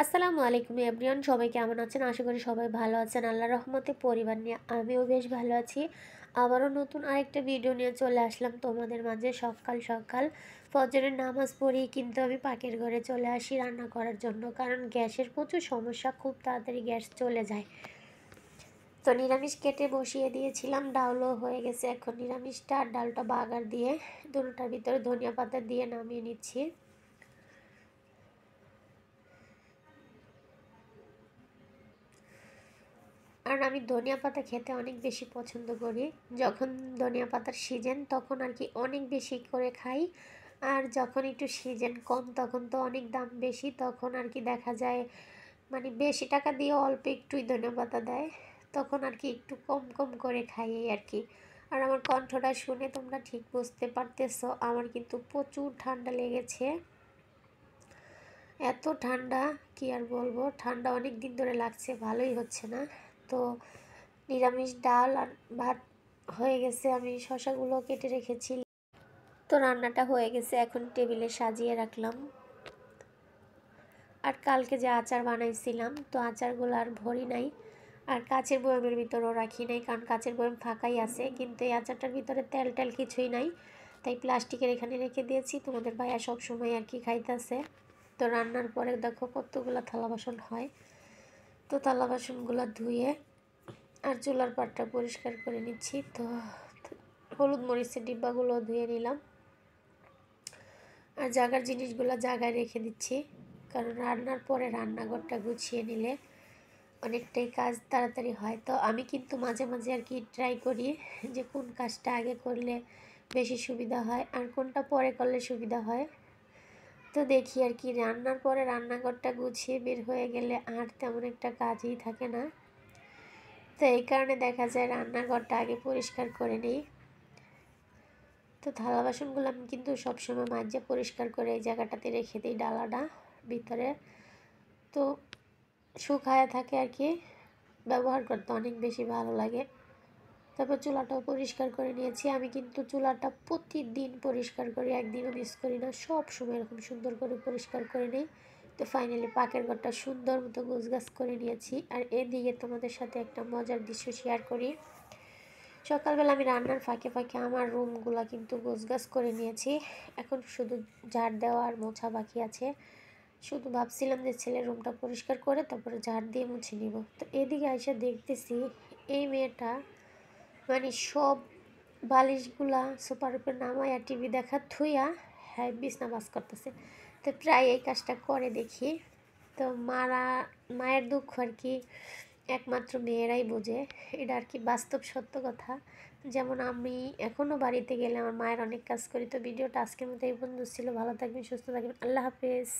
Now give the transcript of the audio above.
আসসালামু আলাইকুম এভরিওয়ান, সবাই কেমন আছেন? আশা করি সবাই ভালো আছেন। আল্লাহর রহমতে পরিবার নিয়ে আমিও বেশ ভালো আছি। আবারও নতুন আরেকটা ভিডিও নিয়ে চলে আসলাম তোমাদের মাঝে। সকাল সকাল ফজরের নামাজ পড়েই কিন্তু আমি পাকের ঘরে চলে আসি রান্না করার জন্য, কারণ গ্যাসের প্রচুর সমস্যা, খুব তাড়াতাড়ি গ্যাস চলে যায়। তো নিরামিষ কেটে বসিয়ে দিয়েছিলাম, ডালও হয়ে গেছে। এখন নিরামিষটা আর ডালটা বাগার দিয়ে দুটোটার ভিতরে ধনিয়া পাতা দিয়ে নামিয়ে নিচ্ছি। কারণ আমি ধনিয়া পাতা খেতে অনেক বেশি পছন্দ করি। যখন ধনিয়া পাতার সিজন তখন আর কি অনেক বেশি করে খাই, আর যখন একটু সিজন কম তখন তো অনেক দাম বেশি, তখন আর কি দেখা যায় মানে বেশি টাকা দিয়ে অল্প একটুই ধনিয়া পাতা দেয়, তখন আর কি একটু কম কম করে খাই এই আর কি। আর আমার কণ্ঠটা শুনে তোমরা ঠিক বুঝতে পারতেছো, আমার কিন্তু প্রচুর ঠান্ডা লেগেছে। এত ঠান্ডা কি আর বলবো, ঠান্ডা অনেক দিন ধরে লাগছে, ভালোই হচ্ছে না। তো নিরামিষ ডাল আর ভাত হয়ে গেছে, আমি শশাগুলো কেটে রেখেছি। তো রান্নাটা হয়ে গেছে, এখন টেবিলে সাজিয়ে রাখলাম। আর কালকে যে আচার বানাইছিলাম, তো আচারগুলো আর ভরি নাই, আর কাচের বয়ামের ভিতরেও রাখি নাই, কারণ কাচের বয়াম ফাঁকাই আছে, কিন্তু এই আচারটার ভিতরে তেল টেল কিছুই নাই, তাই প্লাস্টিকের এখানে রেখে দিয়েছি। তোমাদের ভাইয়া সবসময় আর কি খাইতেছে। তো রান্নার পরে দেখো কতগুলো থালা বাসন হয়, তো থালা বাসনগুলো ধুয়ে আর চুলার পাটটা পরিষ্কার করে নিচ্ছি। তো হলুদ মরিচের ডিব্বাগুলো ধুয়ে নিলাম, আর জায়গার জিনিসগুলো জায়গায় রেখে দিচ্ছি, কারণ রান্নার পরে রান্নাঘরটা গুছিয়ে নিলে অনেকটাই কাজ তাড়াতাড়ি হয়। তো আমি কিন্তু মাঝে মাঝে আর কি ট্রাই করি যে কোন কাজটা আগে করলে বেশি সুবিধা হয় আর কোনটা পরে করলে সুবিধা হয়। তো দেখি আর কি রান্নার পরে রান্নাঘরটা গুছিয়ে বের হয়ে গেলে আর তেমন একটা কাজই থাকে না, তো এই কারণে দেখা যায় রান্নাঘরটা আগে পরিষ্কার করে নিই। তো থালা বাসনগুলো আমি কিন্তু সবসময় মাঝে পরিষ্কার করে এই জায়গাটাতে রেখে দিই, ডালাটা ভিতরে, তো শুকায় থাকে আর কি, ব্যবহার করতে অনেক বেশি ভালো লাগে। তারপর চুলাটাও পরিষ্কার করে নিয়েছি। আমি কিন্তু চুলাটা প্রতিদিন পরিষ্কার করি, একদিনও মিস করি না, সব সময় এরকম সুন্দর করে পরিষ্কার করে নিই। তো ফাইনালি পাকের ঘরটা সুন্দর মতো গোছগাছ করে নিয়েছি। আর এদিকে তোমাদের সাথে একটা মজার দৃশ্য শেয়ার করি। সকালবেলা আমি রান্নার ফাঁকে ফাঁকে আমার রুমগুলো কিন্তু গোছগাছ করে নিয়েছি, এখন শুধু ঝাড় দেওয়া আর মোছা বাকি আছে। শুধু ভাবছিলাম যে ছেলের রুমটা পরিষ্কার করে তারপরে ঝাড় দিয়ে মুছে নিব। তো এদিকে এসে দেখতেছি এই মেয়েটা মানে সব বালিশগুলা সোফার উপর নামায় আর টিভি দেখা থুইয়া হ্যাঁ বিছনা বাস করতেছে। তো প্রায় এই কাজটা করে দেখি। তো মায়ের দুঃখ আর কি একমাত্র মেয়েরাই বোঝে, এটা আর কি বাস্তব সত্য কথা। যেমন আমি এখনও বাড়িতে গেলে আমার মায়ের অনেক কাজ করি। তো ভিডিওটা আজকের মতো এই পর্যন্ত ছিল, ভালো থাকবেন, সুস্থ থাকবেন, আল্লাহ হাফেজ।